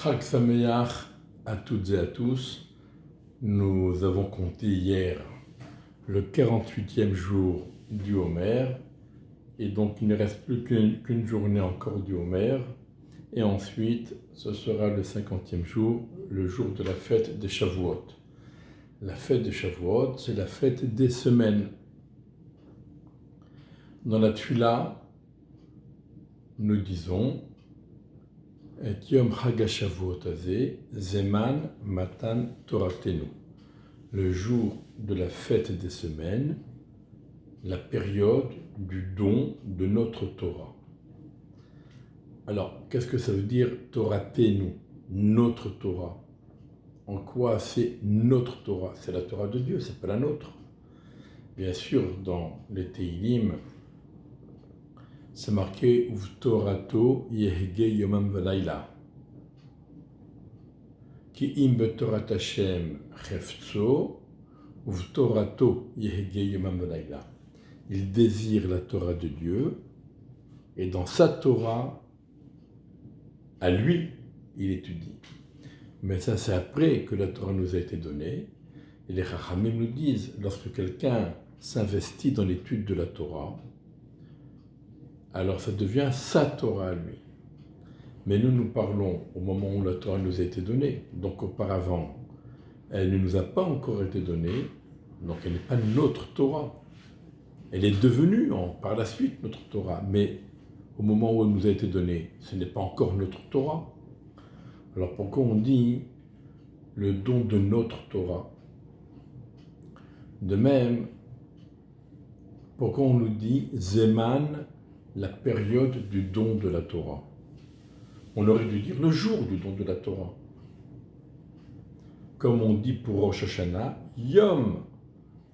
Chag Sameach à toutes et à tous. Nous avons compté hier le 48e jour du Homer, et donc il ne reste plus qu'une journée encore du Homer, et ensuite ce sera le 50e jour, le jour de la fête des Shavuot. La fête des Shavuot, c'est la fête des semaines. Dans la Tfila, nous disons Et Yom Chag HaShavuot Hazeh, Zeman Matan Toratenu. Le jour de la fête des semaines, la période du don de notre Torah. Alors, qu'est-ce que ça veut dire Toratenu, notre Torah? En quoi c'est notre Torah? C'est la Torah de Dieu, c'est pas la nôtre. Bien sûr, dans les Teilim, c'est marqué Uvtorato Yehege Yomam Velaila. Ki im betorat Hashem chefzo, uvtorato Yehege Yomam Velaila. Il désire la Torah de Dieu, et dans sa Torah, à lui, il étudie. Mais ça, c'est après que la Torah nous a été donnée. Et les Chachamim nous disent, lorsque quelqu'un s'investit dans l'étude de la Torah, alors ça devient sa Torah à lui. Mais nous parlons au moment où la Torah nous a été donnée. Donc auparavant, elle ne nous a pas encore été donnée, donc elle n'est pas notre Torah. Elle est devenue par la suite notre Torah, mais au moment où elle nous a été donnée, ce n'est pas encore notre Torah. Alors pourquoi on dit le don de notre Torah? De même, pourquoi on nous dit Zeman, la période du don de la Torah? On aurait dû dire le jour du don de la Torah. Comme on dit pour Rosh Hashanah, Yom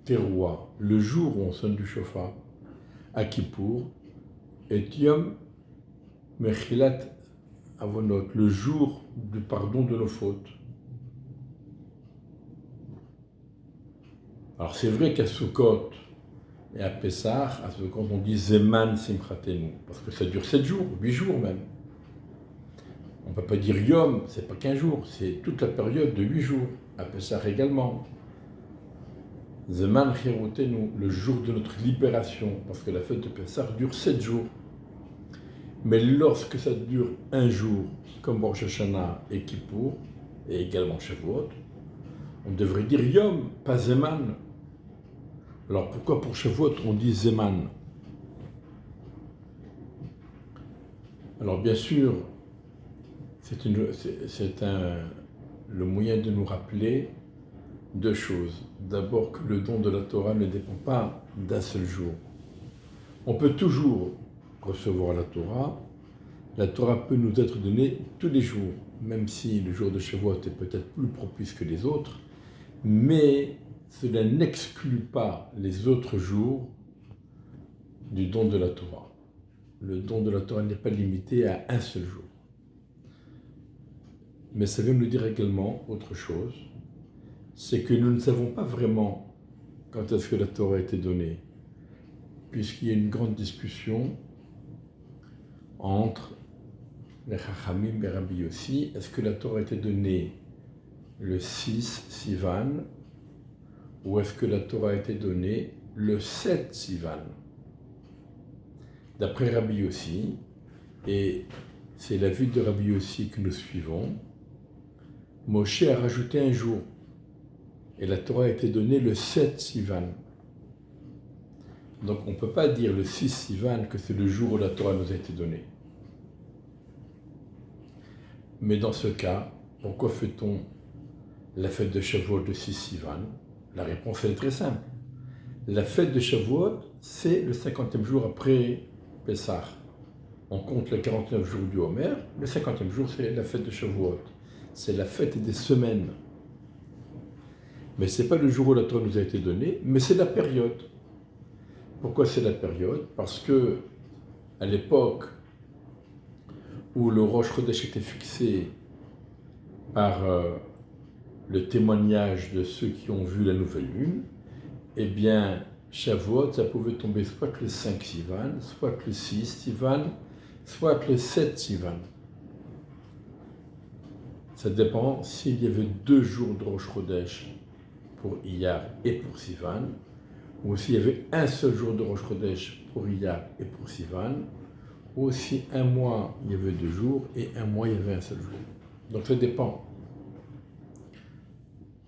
Teruah, le jour où on sonne du shofar, à Kippour, et Yom Mechilat Avonot, le jour du pardon de nos fautes. Alors c'est vrai qu'à Sukkot et à Pessah, à Sukkot on dit Zeman Simchatenu, parce que ça dure 7 jours, 8 jours même. On ne peut pas dire Yom, c'est pas qu'un jour, c'est toute la période de 8 jours. À Pessah également. Zeman Chirotenu, le jour de notre libération, parce que la fête de Pessah dure 7 jours. Mais lorsque ça dure un jour, comme Rosh Hashanah et Kippour, et également Shavuot, on devrait dire Yom, pas Zeman. Alors pourquoi pour Shavuot on dit Zeman? Alors bien sûr, c'est le moyen de nous rappeler deux choses. D'abord que le don de la Torah ne dépend pas d'un seul jour. On peut toujours recevoir la Torah. La Torah peut nous être donnée tous les jours, même si le jour de Shavuot est peut-être plus propice que les autres, mais cela n'exclut pas les autres jours du don de la Torah. Le don de la Torah n'est pas limité à un seul jour. Mais ça veut nous dire également autre chose, c'est que nous ne savons pas vraiment quand est-ce que la Torah a été donnée, puisqu'il y a une grande discussion entre les Chachamim et Rabbi Yossi. Est-ce que la Torah a été donnée le 6 Sivan, ou est-ce que la Torah a été donnée le 7 Sivan? D'après Rabbi Yossi, et c'est la vue de Rabbi Yossi que nous suivons, Moshe a rajouté un jour, et la Torah a été donnée le 7 Sivan. Donc on ne peut pas dire le 6 Sivan que c'est le jour où la Torah nous a été donnée. Mais dans ce cas, pourquoi fait-on la fête de Shavuot le 6 Sivan? La réponse est très simple. La fête de Shavuot, c'est le 50e jour après Pessah. On compte les 49 jours du Homer, le 50e jour c'est la fête de Shavuot. C'est la fête des semaines. Mais ce n'est pas le jour où la Torah nous a été donnée, mais c'est la période. Pourquoi c'est la période? Parce que à l'époque où le Rosh Chodesh était fixé par le témoignage de ceux qui ont vu la nouvelle lune, eh bien, Shavuot, ça pouvait tomber soit le 5 Sivan, soit le 6 Sivan, soit le 7 Sivan. Ça dépend s'il y avait 2 jours de Rosh Chodesh pour Iyar et pour Sivan, ou s'il y avait un seul jour de Rosh Chodesh pour Iyar et pour Sivan, ou si un mois il y avait 2 jours et un mois il y avait un seul jour. Donc ça dépend.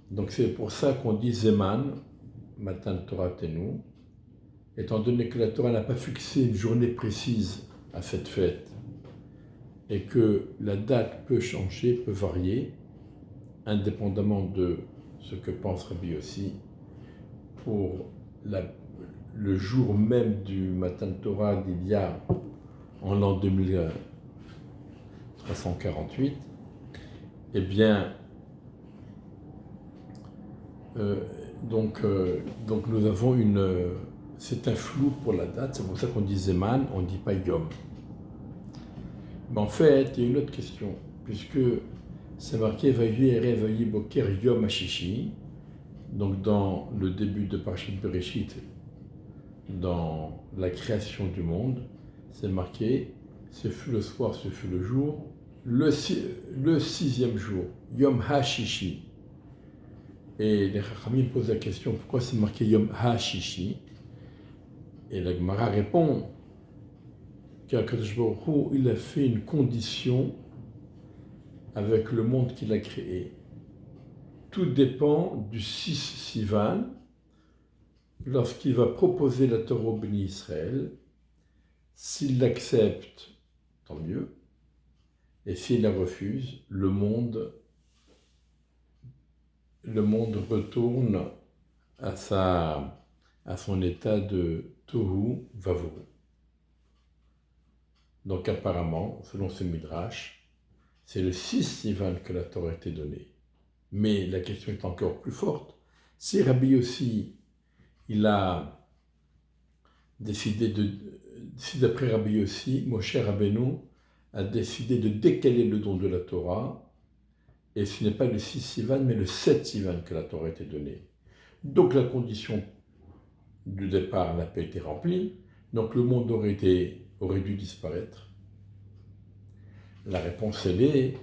Donc c'est pour ça qu'on dit Zeman, Matan Torah Tenu, étant donné que la Torah n'a pas fixé une journée précise à cette fête et que la date peut changer, peut varier, indépendamment de ce que pense Rabbi Yossi, pour le jour même du Matan Torah d'il y a en l'an 2348, eh bien, donc nous avons c'est un flou pour la date, c'est pour ça qu'on dit Zeman, on ne dit pas Yom. Mais en fait, il y a une autre question, puisque c'est marqué Vayu Ere Vayu Boker Yom Hashishi, donc dans le début de Parashat Bereshit, dans la création du monde, c'est marqué ce fut le soir, ce fut le jour, le 6e jour, Yom HaShishi. Et les Chachamim posent la question pourquoi c'est marqué Yom HaShishi. Et la Gemara répond qu'Akadosh Baruch Hu, il a fait une condition avec le monde qu'il a créé. Tout dépend du 6 Sivan, lorsqu'il va proposer la Torah au Béni Israël. S'il l'accepte, tant mieux. Et s'il la refuse, le monde retourne à son état de Tohu Vavohu. Donc apparemment, selon ce Midrash, c'est le 6 Sivan que la Torah a été donnée. Mais la question est encore plus forte. Si Rabbi Yossi, il a décidé si d'après Rabbi Yossi, Moshe Rabbeinu a décidé de décaler le don de la Torah, et ce n'est pas le 6 Sivan, mais le 7 Sivan que la Torah a été donnée. Donc la condition du départ n'a pas été remplie, donc le monde aurait dû disparaître. La réponse, elle est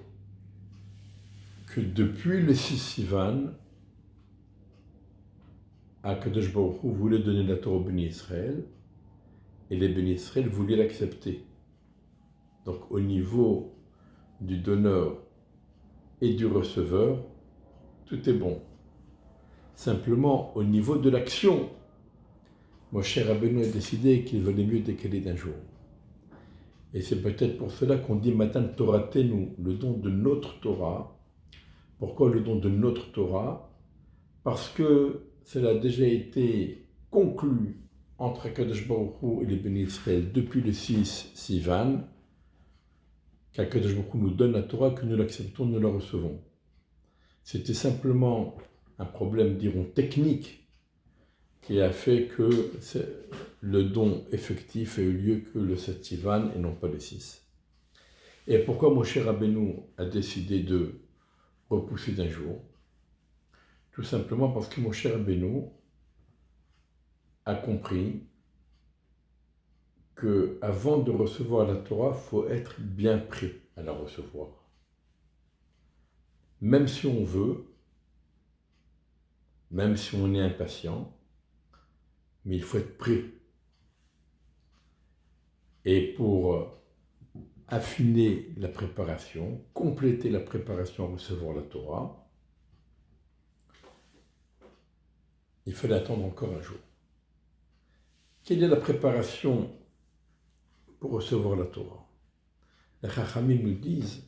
que depuis le 6 Sivan, Akadosh Baruch Hu voulait donner la Torah au Béni Israël, et les Béni Israël voulaient l'accepter. Donc au niveau du donneur et du receveur, tout est bon. Simplement, au niveau de l'action, Moshe Rabbeinu a décidé qu'il valait mieux décaler d'un jour. Et c'est peut-être pour cela qu'on dit Matan Torah Tenu, le don de notre Torah. Pourquoi le don de notre Torah? Parce que cela a déjà été conclu entre Akadosh Baruch Hu et les Béni Israël depuis le 6 Sivan, qu'Akadosh Baruch Hu nous donne la Torah, que nous l'acceptons, nous la recevons. C'était simplement un problème, dirons, technique qui a fait que le don effectif ait eu lieu que le 7 Sivan et non pas le 6. Et pourquoi Moshe Rabbeinu a décidé de repousser d'un jour? Tout simplement parce que Moshe Rabbeinu a compris qu'avant de recevoir la Torah, il faut être bien prêt à la recevoir. Même si on veut, même si on est impatient, mais il faut être prêt. Et pour affiner la préparation, compléter la préparation à recevoir la Torah, il fallait attendre encore un jour. Quelle est la préparation pour recevoir la Torah? Les Chachamim nous disent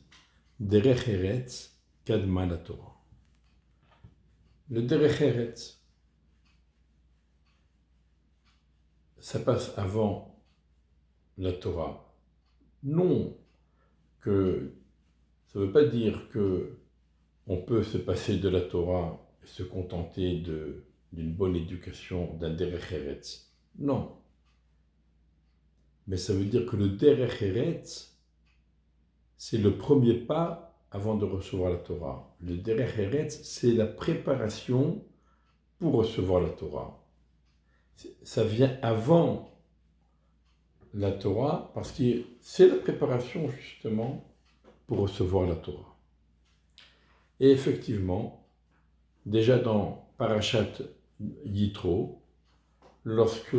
Derech Eretz Kadma la Torah. Le Derech Eretz, ça passe avant la Torah. Non, que ça ne veut pas dire que on peut se passer de la Torah et se contenter d'une bonne éducation, d'un Derech Eretz. Non. Mais ça veut dire que le Derech Eretz, c'est le premier pas avant de recevoir la Torah. Le Derech Eretz, c'est la préparation pour recevoir la Torah. Ça vient avant la Torah parce que c'est la préparation justement pour recevoir la Torah. Et effectivement, déjà dans Parashat Yitro, lorsque,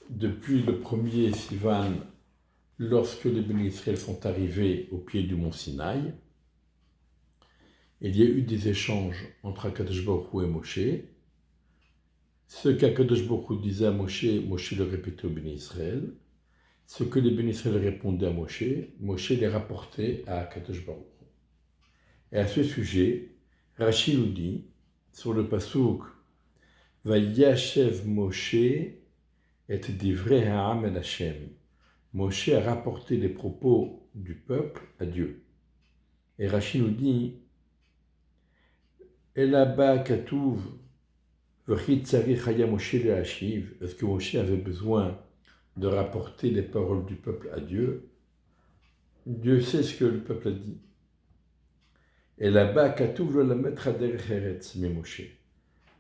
depuis le premier Sivan, lorsque les bénis Israël sont arrivés au pied du mont Sinaï, il y a eu des échanges entre Akadosh Baruch Hu et Moshe. Ce qu'Akadosh Baruch Hu disait à Moshe, Moshe le répétait aux bénis Israël. Ce que les bénis Israël répondaient à Moshe, Moshe les rapportait à Akadosh Baruch Hu. Et à ce sujet, Rashi nous dit, sur le pasouk, Vayashev Moshe et divrei ha'am el Hashem. Moshe a rapporté les propos du peuple à Dieu. Et Rashi nous dit, Elaba Katuv, est-ce que Moshe avait besoin de rapporter les paroles du peuple à Dieu? Dieu sait ce que le peuple a dit. Elaba Katuv le mettre à derech eretz, mais Moshe.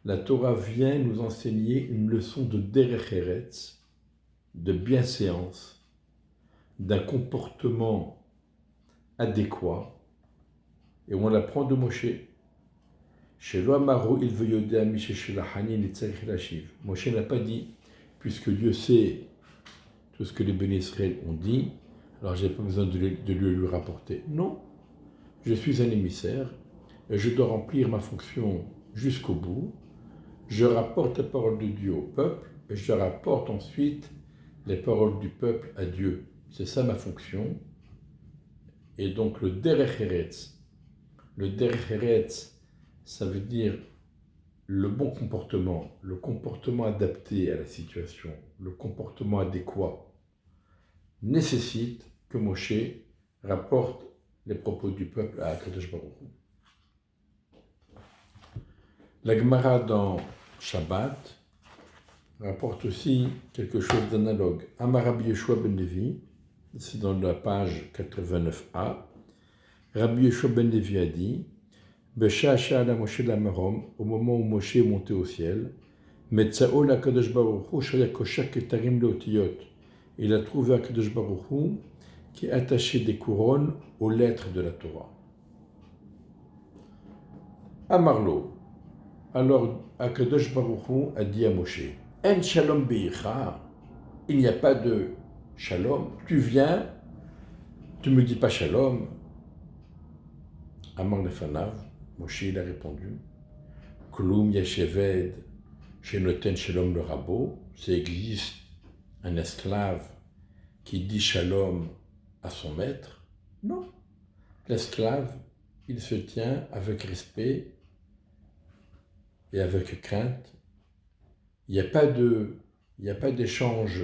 La Torah vient nous enseigner une leçon de derech eretz, de bienséance, d'un comportement adéquat, et on l'apprend de Moshe. Moshe n'a pas dit, puisque Dieu sait tout ce que les bénis Israël ont dit, alors j'ai pas besoin de lui rapporter. Non, je suis un émissaire, et je dois remplir ma fonction jusqu'au bout. Je rapporte la parole de Dieu au peuple, et je rapporte ensuite les paroles du peuple à Dieu. C'est ça ma fonction. Et donc le derech eretz, ça veut dire le bon comportement, le comportement adapté à la situation, le comportement adéquat, nécessite que Moshe rapporte les propos du peuple à Akadosh Baruch Hu. La Gemara dans Shabbat rapporte aussi quelque chose d'analogue. Amar Rabbi Yeshua ben Levi, c'est dans la page 89a, Rabbi Yeshua ben Levi a dit, au moment où Moshe est monté au ciel, il a trouvé Akadosh Baruch Hu qui attachait des couronnes aux lettres de la Torah. Amarlo, alors Akadosh Baruch Hu a dit à Moshe, En shalom beicha, il n'y a pas de shalom, tu viens, tu me dis pas shalom. Amar lefanav, Moshe il a répondu, Klum yesheved shenoten shalom le rabot, ça existe un esclave qui dit shalom à son maître? Non. L'esclave, il se tient avec respect et avec crainte. Il n'y a pas d'échange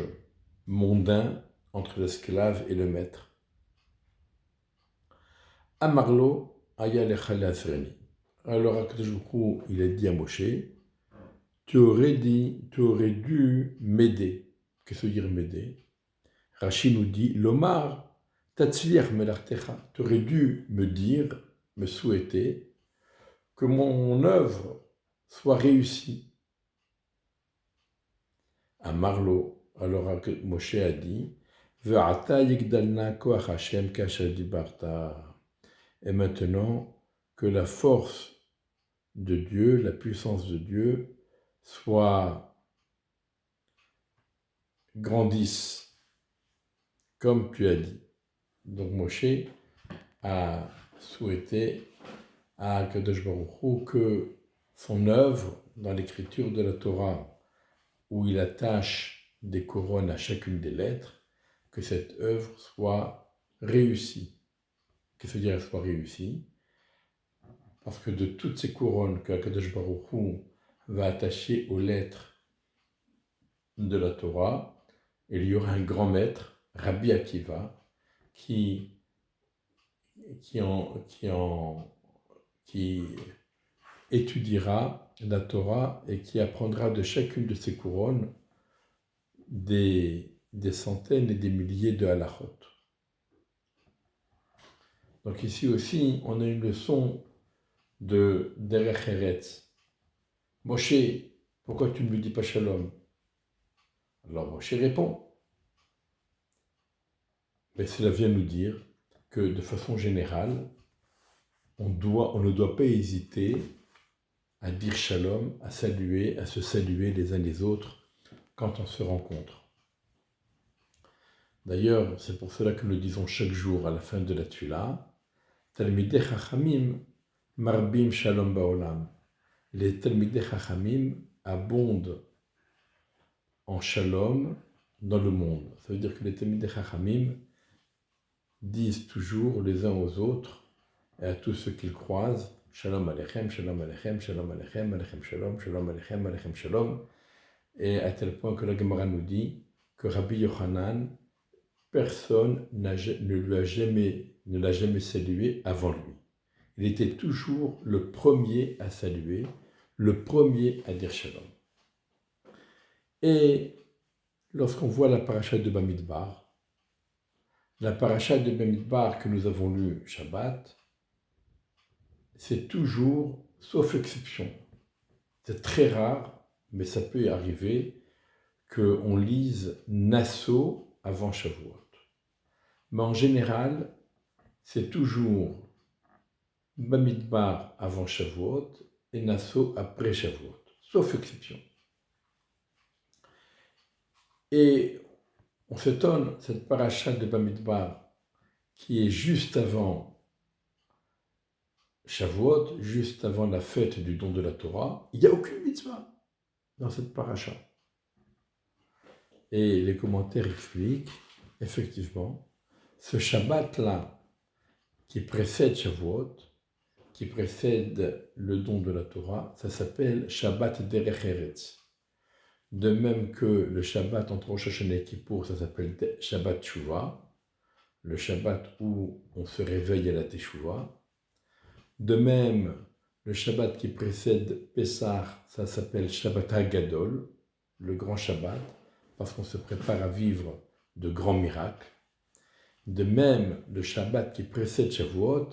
mondain entre l'esclave et le maître. Amarlo aya lechal asreni. Alors Akadosh Baruch Hu, il a dit à Moshe, tu aurais dû m'aider. Qu'est-ce que veut dire m'aider? Rashi nous dit, l'omar tatzliach melartecha. Tu aurais dû me dire, me souhaiter, que mon œuvre soit réussie. À Marlo, alors Moshe a dit, Ve'ata yigdalna koach Hashem kasher dibarta. Et maintenant, que la force de Dieu, la puissance de Dieu, grandisse, comme tu as dit. Donc Moshe a souhaité à Kadosh Baruch Hu que son œuvre dans l'écriture de la Torah, où il attache des couronnes à chacune des lettres, que cette œuvre soit réussie. Qu'est-ce que veut dire qu'elle soit réussie? Parce que de toutes ces couronnes que Kadosh Baruch Hu va attacher aux lettres de la Torah, il y aura un grand maître, Rabbi Akiva, qui étudiera la Torah et qui apprendra de chacune de ces couronnes des centaines et des milliers de halachot. Donc ici aussi, on a une leçon de derech eretz. Moshe, pourquoi tu ne me dis pas shalom? Alors Moshe répond. Mais cela vient nous dire que de façon générale, on ne doit pas hésiter à dire shalom, à saluer, à se saluer les uns les autres quand on se rencontre. D'ailleurs, c'est pour cela que nous disons chaque jour à la fin de la Tula, Talmidei Chachamim marbim shalom baolam. Les Talmidei Chachamim abondent en shalom dans le monde. Ça veut dire que les Talmidei Chachamim disent toujours les uns aux autres et à tous ceux qu'ils croisent, Shalom Aleichem, Shalom Aleichem, Shalom Aleichem, Aleichem Shalom, Shalom Aleichem, Aleichem Shalom. Et à tel point que la Gemara nous dit que Rabbi Yochanan, personne ne l'a jamais salué avant lui. Il était toujours le premier à saluer, le premier à dire Shalom. Et lorsqu'on voit la paracha de Bamidbar, la paracha de Bamidbar que nous avons lue Shabbat, c'est toujours, sauf exception, c'est très rare, mais ça peut y arriver, qu'on lise Nasso avant Shavuot. Mais en général, c'est toujours Bamidbar avant Shavuot et Nasso après Shavuot, sauf exception. Et on s'étonne, cette paracha de Bamidbar, qui est juste avant Shavuot, juste avant la fête du don de la Torah, il n'y a aucune mitzvah dans cette paracha. Et les commentaires expliquent, effectivement, ce Shabbat-là, qui précède Shavuot, qui précède le don de la Torah, ça s'appelle Shabbat Derech Eretz. De même que le Shabbat entre Rosh Hashanah et Kippour, ça s'appelle Shabbat Teshuvah, le Shabbat où on se réveille à la Teshuvah. De même, le Shabbat qui précède Pessah, ça s'appelle Shabbat HaGadol, le grand Shabbat, parce qu'on se prépare à vivre de grands miracles. De même, le Shabbat qui précède Shavuot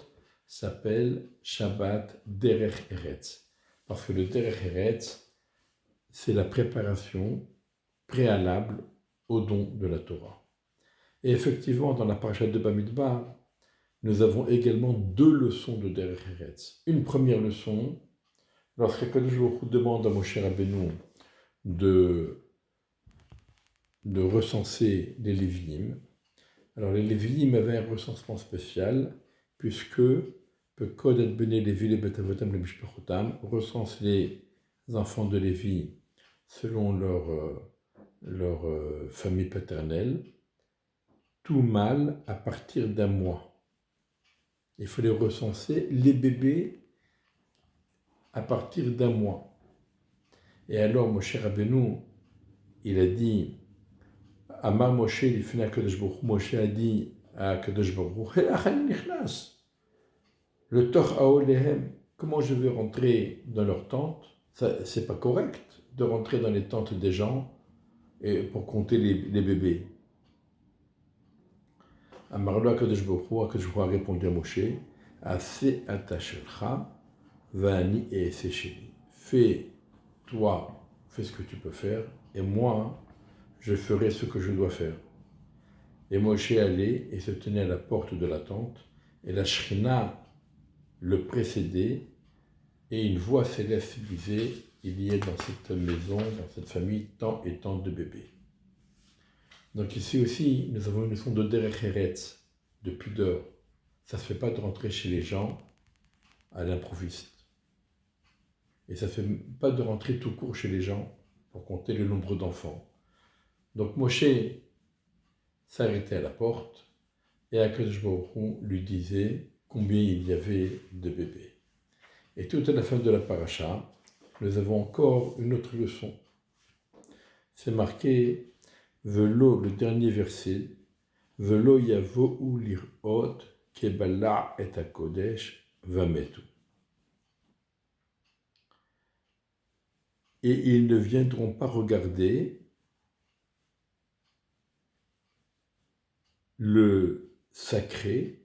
s'appelle Shabbat Derech Eretz, parce que le Derech Eretz, c'est la préparation préalable au don de la Torah. Et effectivement, dans la paracha de Bamidbar, nous avons également deux leçons de Derech Eretz. Une première leçon, lorsque Kadosh Baruch Hu demande à Moshe Rabbeinu de recenser les Lévi'im. Alors les Lévi'im avaient un recensement spécial, puisque Pekodet Bene Lévi le Betavotam le Mishpachotam recense les enfants de Lévi selon leur famille paternelle, tout mâle à partir d'un mois. Il fallait recenser les bébés à partir d'un mois. Et alors Moshe Rabbeinu, il a dit, Amar Moshe, Moshe a dit à Kadosh Baruch Hu, le Toch Aolehem, comment je vais rentrer dans leur tente? Ça, c'est pas correct de rentrer dans les tentes des gens et pour compter les bébés. Amarlo Kadosh Baruch Hu a répondu à Moshe, Assez atachelcha, vani et sécheli. Fais ce que tu peux faire, et moi, je ferai ce que je dois faire. Et Moshe allait et se tenait à la porte de la tente, et la Shrina le précédait, et une voix céleste disait, il y a dans cette maison, dans cette famille, tant et tant de bébés. Donc ici aussi, nous avons une leçon de Derech Eretz, de pudeur. Ça ne se fait pas de rentrer chez les gens à l'improviste. Et ça ne se fait pas de rentrer tout court chez les gens pour compter le nombre d'enfants. Donc Moshe s'arrêtait à la porte et Akadosh Baruch Hu lui disait combien il y avait de bébés. Et tout à la fin de la paracha, nous avons encore une autre leçon. C'est marqué Velo, le dernier verset, Velo yavohu lirot kebala et hakodesh vametu. Et ils ne viendront pas regarder le sacré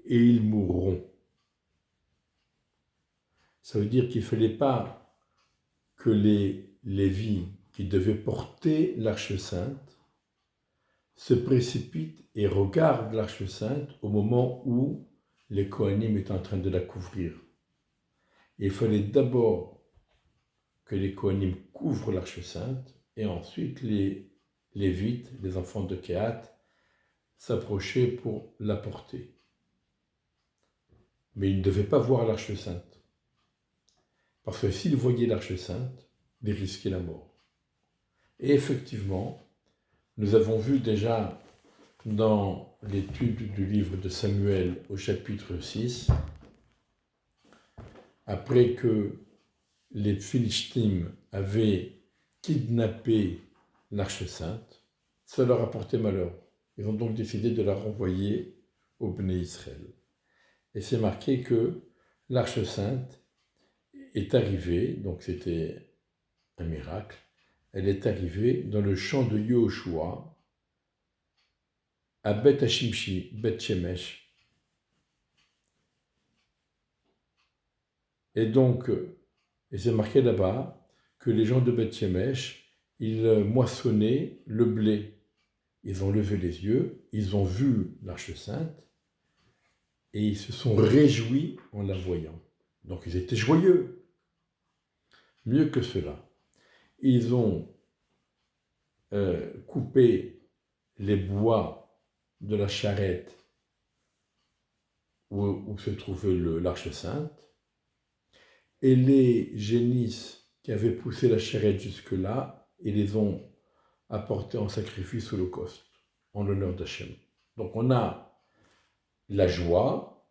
et ils mourront. Ça veut dire qu'il ne fallait pas que les Lévis qui devaient porter l'Arche Sainte se précipitent et regardent l'Arche Sainte au moment où les Kohanim étaient en train de la couvrir. Et il fallait d'abord que les Kohanim couvrent l'Arche Sainte, et ensuite les Lévites, les enfants de Kehat, s'approchaient pour la porter. Mais ils ne devaient pas voir l'Arche Sainte. Parce que s'ils voyaient l'Arche Sainte, ils risquaient la mort. Et effectivement, nous avons vu déjà dans l'étude du livre de Samuel au chapitre 6, après que les Philistines avaient kidnappé l'Arche Sainte, ça leur a porté malheur. Ils ont donc décidé de la renvoyer au Bnei Israël. Et c'est marqué que l'Arche Sainte est arrivée, donc c'était un miracle, elle est arrivée dans le champ de Yehoshua, à Beth Hashimshi, Beth Shemesh. Et donc, et c'est marqué là-bas que les gens de Beth Shemesh, ils moissonnaient le blé. Ils ont levé les yeux, ils ont vu l'Arche Sainte, et ils se sont réjouis en la voyant. Donc ils étaient joyeux. Mieux que cela, ils ont coupé les bois de la charrette où se trouvait l'Arche Sainte, et les génisses qui avaient poussé la charrette jusque-là, ils les ont apportés en sacrifice holocauste, en l'honneur d'Hachem. Donc on a la joie,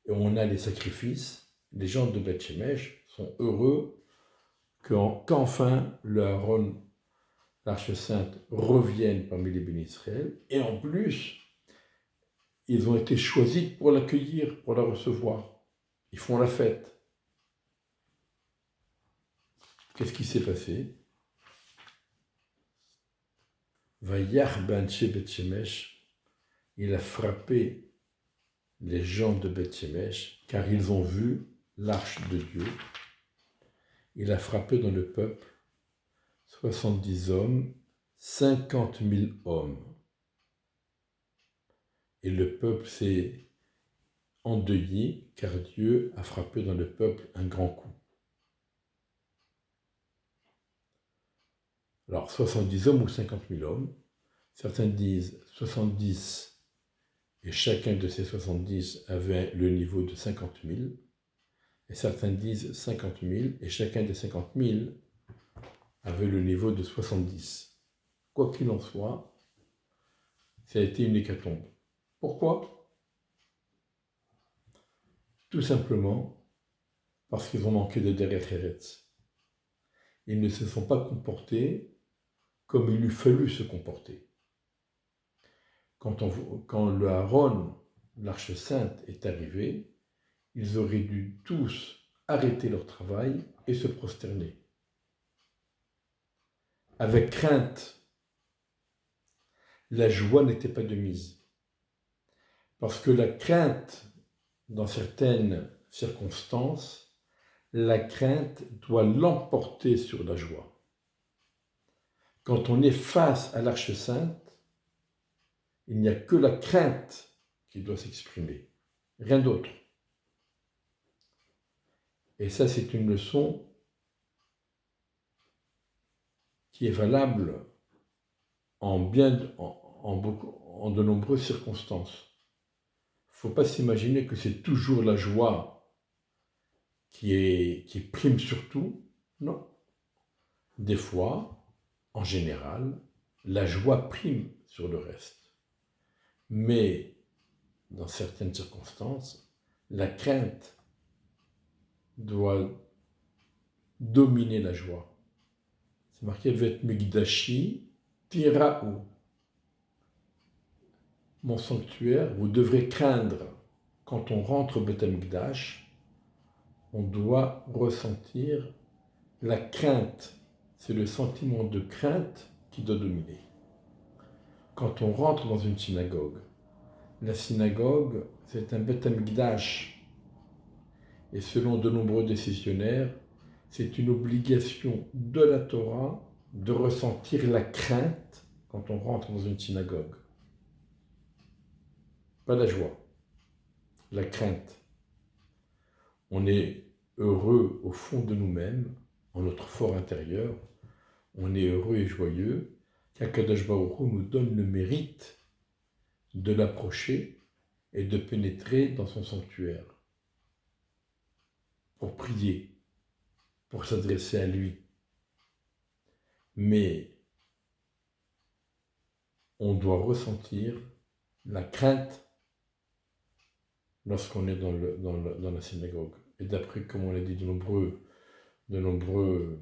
et on a les sacrifices. Les gens de Beth Shemesh sont heureux qu'enfin le Aaron, l'Arche Sainte, revienne parmi les bénis Israël, et en plus, ils ont été choisis pour l'accueillir, pour la recevoir. Ils font la fête. Qu'est-ce qui s'est passé? Vayar Banche Beth Shemesh, il a frappé les gens de Beth Shemesh, car ils ont vu l'arche de Dieu. Il a frappé dans le peuple 70 hommes, 50 000 hommes. Et le peuple s'est endeuillé, car Dieu a frappé dans le peuple un grand coup. Alors, 70 hommes ou 50 000 hommes, certains disent 70, et chacun de ces 70 avait le niveau de 50 000, et certains disent 50 000, et chacun des 50 000 avait le niveau de 70. Quoi qu'il en soit, ça a été une hécatombe. Pourquoi? Tout simplement parce qu'ils ont manqué de derech eretz. Ils ne se sont pas comportés comme il eût fallu se comporter. Quand le Aaron, l'Arche Sainte, est arrivé, ils auraient dû tous arrêter leur travail et se prosterner. Avec crainte, la joie n'était pas de mise. Parce que la crainte, dans certaines circonstances, la crainte doit l'emporter sur la joie. Quand on est face à l'Arche Sainte, il n'y a que la crainte qui doit s'exprimer, rien d'autre. Et ça, c'est une leçon qui est valable en de nombreuses circonstances. Il ne faut pas s'imaginer que c'est toujours la joie qui prime sur tout. Non. Des fois, en général, la joie prime sur le reste. Mais dans certaines circonstances, la crainte doit dominer la joie. C'est marqué Vet Migdashi Tira'u. Mon sanctuaire, vous devrez craindre. Quand on rentre au Beth Amikdash, on doit ressentir la crainte. C'est le sentiment de crainte qui doit dominer. Quand on rentre dans une synagogue, la synagogue, c'est un Beth Amikdash. Et selon de nombreux décisionnaires, c'est une obligation de la Torah de ressentir la crainte quand on rentre dans une synagogue. Pas la joie. la crainte. On est heureux au fond de nous-mêmes, en notre fort intérieur. On est heureux et joyeux qu'Akadosh Baruch Hu nous donne le mérite de l'approcher et de pénétrer dans son sanctuaire pour prier, pour s'adresser à lui. Mais on doit ressentir la crainte lorsqu'on est dans la synagogue. Et d'après, comme on l'a dit, de nombreux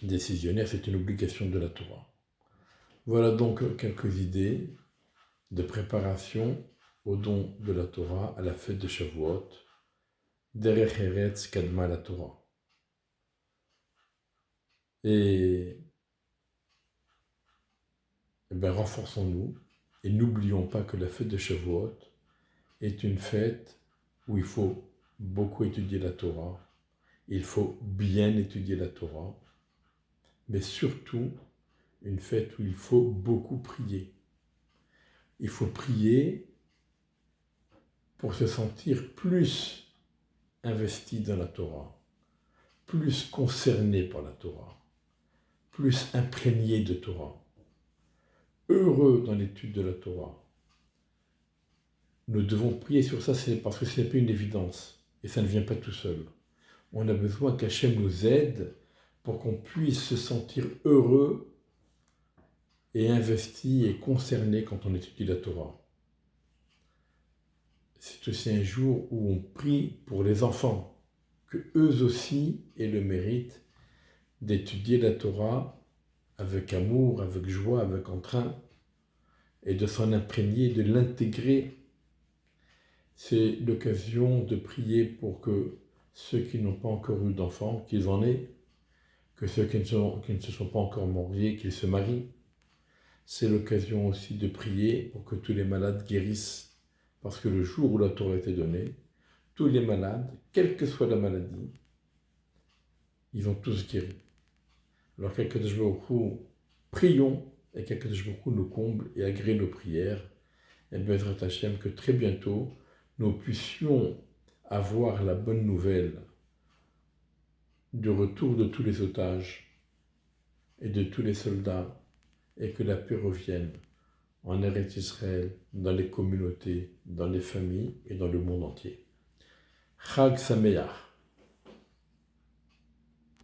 décisionnaires, c'est une obligation de la Torah. Voilà donc quelques idées de préparation au don de la Torah à la fête de Shavuot, Derech Eretz Kadma la Torah. Et renforçons-nous et n'oublions pas que la fête de Shavuot est une fête où il faut beaucoup étudier la Torah, il faut bien étudier la Torah, mais surtout une fête où il faut beaucoup prier. Il faut prier pour se sentir plus investi dans la Torah, plus concerné par la Torah, plus imprégné de Torah, heureux dans l'étude de la Torah. Nous devons prier sur ça, c'est parce que ce n'est pas une évidence, et ça ne vient pas tout seul. On a besoin qu'Hachem nous aide pour qu'on puisse se sentir heureux et investi et concerné quand on étudie la Torah. C'est aussi un jour où on prie pour les enfants, que eux aussi aient le mérite d'étudier la Torah avec amour, avec joie, avec entrain, et de s'en imprégner, de l'intégrer. C'est l'occasion de prier pour que ceux qui n'ont pas encore eu d'enfants, qu'ils en aient, que ceux qui ne se sont pas encore mariés, qu'ils se marient. C'est l'occasion aussi de prier pour que tous les malades guérissent, parce que le jour où la Torah a été donnée, tous les malades, quelle que soit la maladie, ils ont tous guéri. Alors qu'Akadosh Baruch Hu, prions et qu'Akadosh Baruch Hu nous comble et agrée nos prières. Et Bezrat Hashem, que très bientôt, nous puissions avoir la bonne nouvelle du retour de tous les otages et de tous les soldats, et que la paix revienne en Eretz Israël, dans les communautés, dans les familles et dans le monde entier. Chag Sameach.